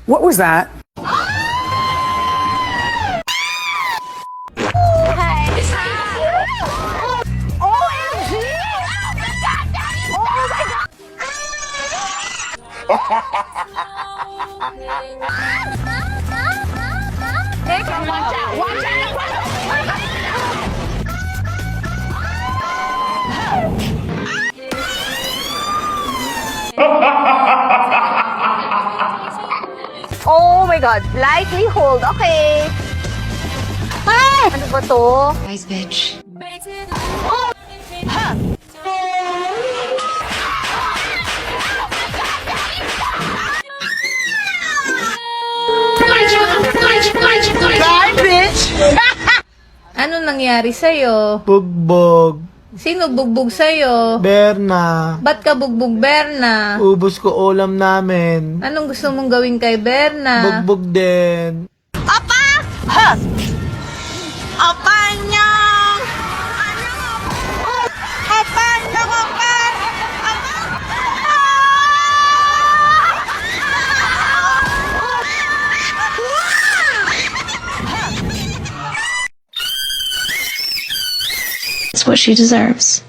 What was that? Oh my God. Lightly hold. Okay. Ay! Ano ba to? Guys, bitch. Ano nangyari sa'yo? Bugbog. Sino bugbog sa'yo? Berna. Ba't ka bugbog, Berna? Ubus ko ulam namin. Anong gusto mong gawin kay Berna? Bugbog din. It's what she deserves.